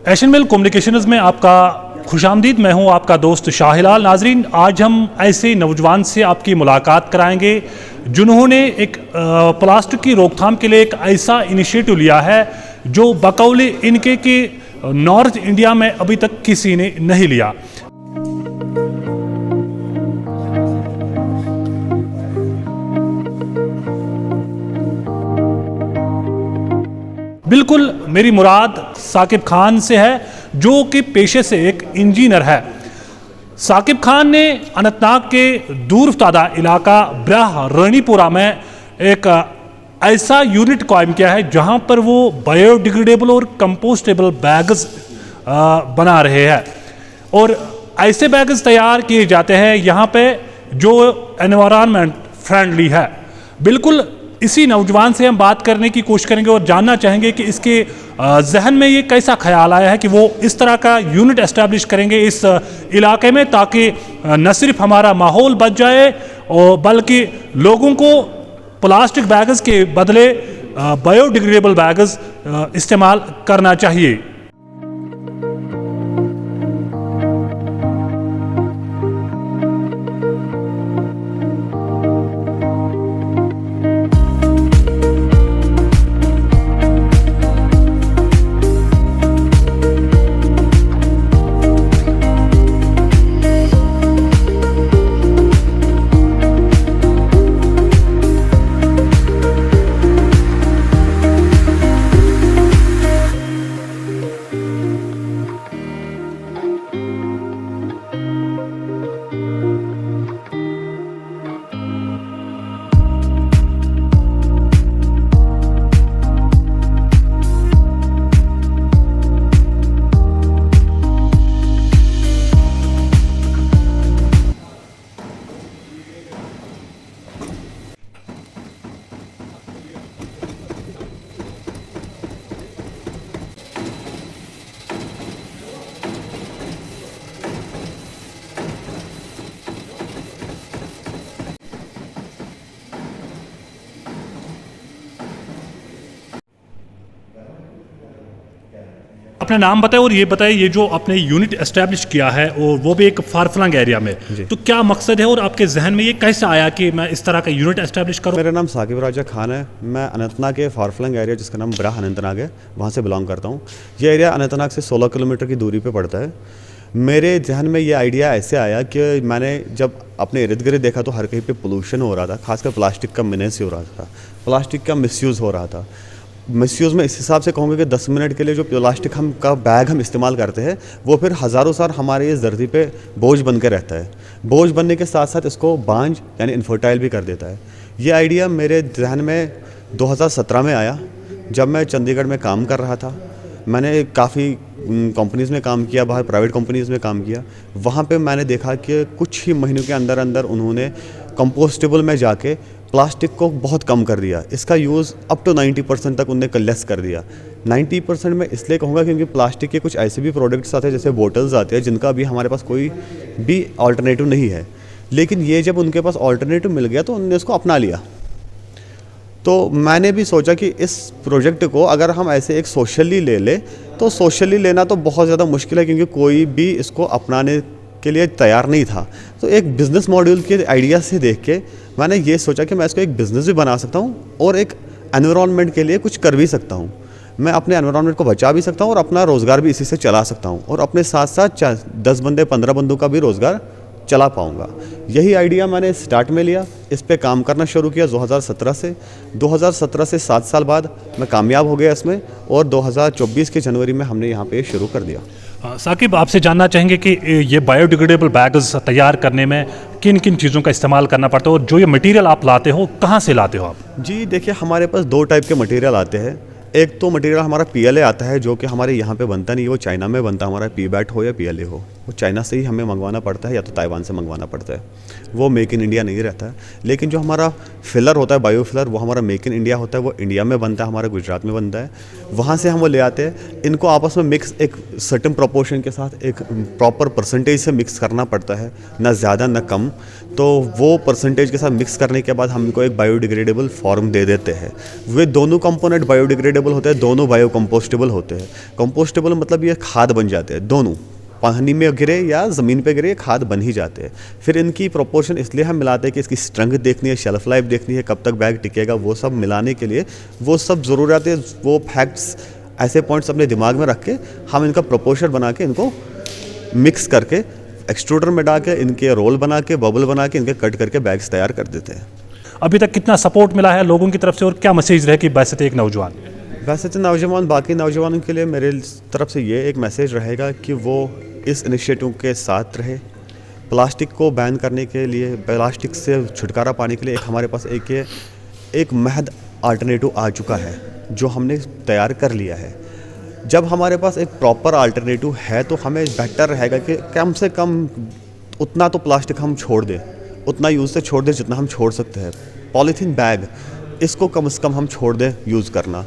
Asian mail communications में आपका खुशामदीद। मैं हूं आपका दोस्त शाहिलाल। नाजरीन, आज हम ऐसे नौजवान से आपकी मुलाकात कराएंगे जिन्होंने एक प्लास्टिक की रोकथाम के लिए एक ऐसा इनिशिएटिव लिया है जो बकौल इनके कि नॉर्थ इंडिया में अभी तक किसी ने नहीं लिया। बिल्कुल मेरी मुराद साकिब खान से है, जो कि पेशे से एक इंजीनियर है। साकिब खान ने अनंतनाग के दूरफ्तादा इलाका ब्राह रणीपुरा में एक ऐसा यूनिट कायम किया है जहां पर वो बायोडिग्रेडेबल और कंपोस्टेबल बैग्स बना रहे हैं और ऐसे बैग्स तैयार किए जाते हैं यहां पे जो एनवायरनमेंट फ्रेंडली है। बिल्कुल इसी नौजवान से हम बात करने की कोशिश करेंगे और जानना चाहेंगे कि इसके जहन में ये कैसा ख्याल आया है कि वो इस तरह का यूनिट एस्टैब्लिश करेंगे इस इलाके में, ताकि न सिर्फ हमारा माहौल बच जाए और बल्कि लोगों को प्लास्टिक बैग्स के बदले बायोडिग्रेडेबल बैग्स इस्तेमाल करना चाहिए। अपना नाम बताएं और ये बताएं, ये जो आपने यूनिट एस्टैब्लिश किया है और वो भी एक फारफलंग एरिया में, तो क्या मकसद है और आपके जहन में ये कैसे आया कि मैं इस तरह का यूनिट एस्टैब्लिश करूं? मेरा नाम साकिब राजा खान है। मैं अनंतनाग के फारफलंग एरिया जिसका नाम ब्राह अनंतनाग है वहाँ से बिलोंग करता हूँ। ये एरिया अनंतनाग से 16 किलोमीटर की दूरी पर पड़ता है। मेरे जहन में ये आइडिया ऐसे आया कि मैंने जब अपने इर्द गिर्द देखा तो हर कहीं पे पोल्यूशन हो रहा था, खासकर प्लास्टिक का मिनेस हो रहा था, प्लास्टिक का मिसयूज़ हो रहा था। मिसयूज़ में इस हिसाब से कहूँगा कि 10 मिनट के लिए जो प्लास्टिक का बैग हम इस्तेमाल करते हैं वो फिर हज़ारों साल हमारे इस धरती पे बोझ बन के रहता है। बोझ बनने के साथ साथ इसको बांझ यानी इनफर्टाइल भी कर देता है। ये आइडिया मेरे जहन में 2017 में आया जब मैं चंडीगढ़ में काम कर रहा था। मैंने काफ़ी कंपनीज़ में काम किया, बाहर प्राइवेट कंपनीज़ में काम किया। वहाँ पे मैंने देखा कि कुछ ही महीनों के अंदर अंदर उन्होंने कंपोस्टेबल में जाके प्लास्टिक को बहुत कम कर दिया। इसका यूज़ अप टू 90% तक उनने लेस कर दिया। 90% में इसलिए कहूँगा क्योंकि प्लास्टिक के कुछ ऐसे भी प्रोडक्ट्स आते हैं जैसे बोटल्स आते हैं जिनका भी हमारे पास कोई भी अल्टरनेटिव नहीं है, लेकिन ये जब उनके पास अल्टरनेटिव मिल गया तो उन्होंने इसको अपना लिया। तो मैंने भी सोचा कि इस प्रोजेक्ट को अगर हम ऐसे एक सोशली ले ले तो सोशली लेना तो बहुत ज़्यादा मुश्किल है क्योंकि कोई भी इसको अपनाने के लिए तैयार नहीं था। तो एक बिज़नेस मॉड्यूल के आइडिया से देख के मैंने ये सोचा कि मैं इसको एक बिज़नेस भी बना सकता हूँ और एक एनवायरनमेंट के लिए कुछ कर भी सकता हूँ। मैं अपने एनवायरनमेंट को बचा भी सकता हूँ और अपना रोज़गार भी इसी से चला सकता हूँ और अपने साथ साथ 10 बंदे 15 बंदों का भी रोज़गार चला पाऊँगा। यही आइडिया मैंने स्टार्ट में लिया, इस पे काम करना शुरू किया 2017 से। 2017 से 7 साल बाद मैं कामयाब हो गया इसमें और 2024 के जनवरी में हमने यहाँ पे शुरू कर दिया। साकिब, आपसे जानना चाहेंगे कि ये बायोडिग्रेडेबल बैग्स तैयार करने में किन किन चीज़ों का इस्तेमाल करना पड़ता है और जो ये मटेरियल आप लाते हो कहाँ से लाते हो आप? जी देखिए, हमारे पास 2 टाइप के मटेरियल आते हैं। एक तो मटेरियल हमारा PLA आता है जो कि हमारे यहाँ पे बनता नहीं है, वो चाइना में बनता है। हमारा PBAT हो या PLA हो, वो चाइना से ही हमें मंगवाना पड़ता है या तो ताइवान से मंगवाना पड़ता है। वो मेक इन इंडिया नहीं रहता है। लेकिन जो हमारा फिलर होता है, बायो फिलर, वो हमारा मेक इन इंडिया होता है। वो इंडिया में बनता है, हमारे गुजरात में बनता है। वहाँ से हम वो ले आते हैं। इनको आपस में मिक्स एक सर्टेन प्रोपोर्शन के साथ एक प्रॉपर परसेंटेज से मिक्स करना पड़ता है, ना ज़्यादा ना कम, तो वो परसेंटेज के साथ मिक्स करने के बाद हम इनको एक बायोडिग्रेडेबल फॉर्म दे देते हैं। वे दोनों कंपोनेंट बायोडिग्रेडेबल होते हैं, दोनों बायोकम्पोस्टेबल होते हैं। कंपोस्टेबल मतलब ये खाद बन जाते हैं, दोनों पानी में गिरे या ज़मीन पे गिरे खाद बन ही जाते हैं। फिर इनकी प्रोपोर्शन इसलिए हम मिलाते हैं कि इसकी स्ट्रेंथ देखनी है, शेल्फ लाइफ देखनी है, कब तक बैग टिकेगा, वो सब मिलाने के लिए वो सब ज़रूरत है, वो फैक्ट्स ऐसे पॉइंट्स अपने दिमाग में रख के हम इनका प्रोपोर्शन बना के इनको मिक्स करके एक्सट्रूडर में डाल के इनके रोल बना के बबल बना के इनके कट करके बैग्स तैयार कर देते हैं। अभी तक कितना सपोर्ट मिला है लोगों की तरफ से और क्या मैसेज रहे कि वैसे एक नौजवान? वैसे तो नौजवान बाकी नौजवानों के लिए मेरे तरफ से ये एक मैसेज रहेगा कि वो इस इनिशिएटिव के साथ रहे। प्लास्टिक को बैन करने के लिए, प्लास्टिक से छुटकारा पाने के लिए हमारे पास एक महद अल्टरनेटिव आ चुका है जो हमने तैयार कर लिया है। जब हमारे पास एक प्रॉपर अल्टरनेटिव है तो हमें बेहतर रहेगा कि कम से कम उतना तो प्लास्टिक हम छोड़ दें, उतना यूज़ से छोड़ दें जितना हम छोड़ सकते हैं। पॉलीथीन बैग इसको कम से कम हम छोड़ दें यूज़ करना।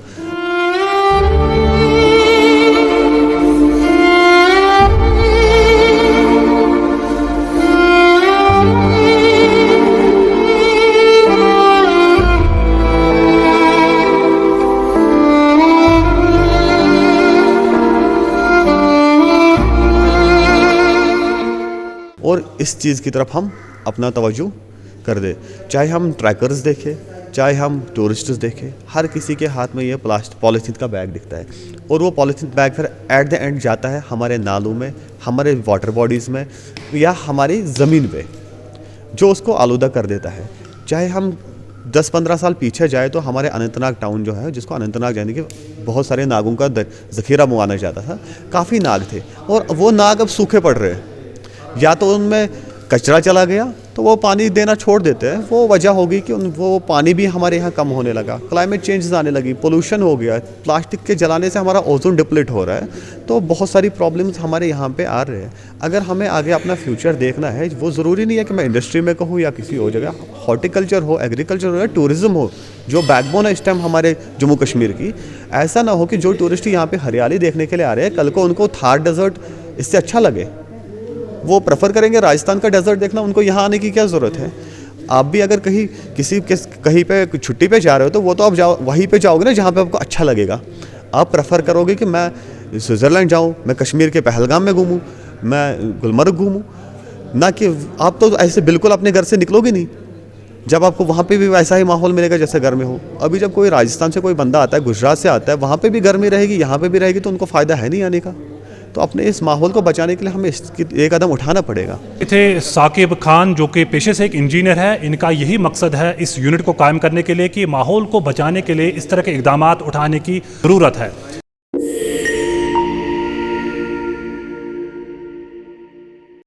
और इस चीज़ की तरफ हम अपना तवज्जो कर दे। चाहे हम ट्रैकर्स देखें, चाहे हम टूरिस्ट्स देखें, हर किसी के हाथ में ये पॉलीथीन का बैग दिखता है और वो पॉलीथीन बैग फिर एट द एंड जाता है हमारे नालों में, हमारे वाटर बॉडीज़ में या हमारी ज़मीन पे, जो उसको आलूदा कर देता है। चाहे हम 10-15 साल पीछे जाए तो हमारे अनंतनाग टाउन जो है, जिसको अनंतनाग यानी कि बहुत सारे नागों का ज़ख़ीरा माना जाता था, काफ़ी नाग थे और वो नाग अब सूखे पड़ रहे हैं। या तो उनमें कचरा चला गया तो वो पानी देना छोड़ देते हैं, वो वजह होगी कि वो पानी भी हमारे यहाँ कम होने लगा, क्लाइमेट चेंजेस आने लगी, पोल्यूशन हो गया, प्लास्टिक के जलाने से हमारा ओजोन डिप्लीट हो रहा है, तो बहुत सारी प्रॉब्लम्स हमारे यहाँ पे आ रहे हैं। अगर हमें आगे अपना फ्यूचर देखना है, वो ज़रूरी नहीं है कि मैं इंडस्ट्री में कहूँ या किसी और जगह, हॉर्टिकल्चर हो, एग्रीकल्चर हो या टूरिज़्म हो, जो बैकबोन है इस टाइम हमारे जम्मू कश्मीर की, ऐसा ना हो कि जो टूरिस्ट यहाँ पर हरियाली देखने के लिए आ रहे हैं, कल को उनको थार डेजर्ट इससे अच्छा लगे, वो प्रेफर करेंगे राजस्थान का डेजर्ट देखना, उनको यहाँ आने की क्या ज़रूरत है। आप भी अगर कहीं पे छुट्टी पे जा रहे हो तो वो तो आप वहीं पे जाओगे ना जहाँ पे आपको अच्छा लगेगा। आप प्रेफर करोगे कि मैं स्विट्ज़रलैंड जाऊँ, मैं कश्मीर के पहलगाम में घूमूँ, मैं गुलमर्ग घूमूँ, ना कि आप तो ऐसे बिल्कुल अपने घर से निकलोगे नहीं जब आपको वहाँ पे भी वैसा ही माहौल मिलेगा जैसे घर में हो। अभी जब कोई राजस्थान से कोई बंदा आता है, गुजरात से आता है, वहाँ पे भी गर्मी रहेगी, यहाँ पे भी रहेगी, तो उनको फ़ायदा है नहीं आने का। तो अपने इस माहौल को बचाने के लिए हमें एक कदम उठाना पड़ेगा। थे साकिब खान जो कि पेशे से एक इंजीनियर है। इनका यही मकसद है इस यूनिट को कायम करने के लिए कि माहौल को बचाने के लिए इस तरह के इकदामात उठाने की ज़रूरत है।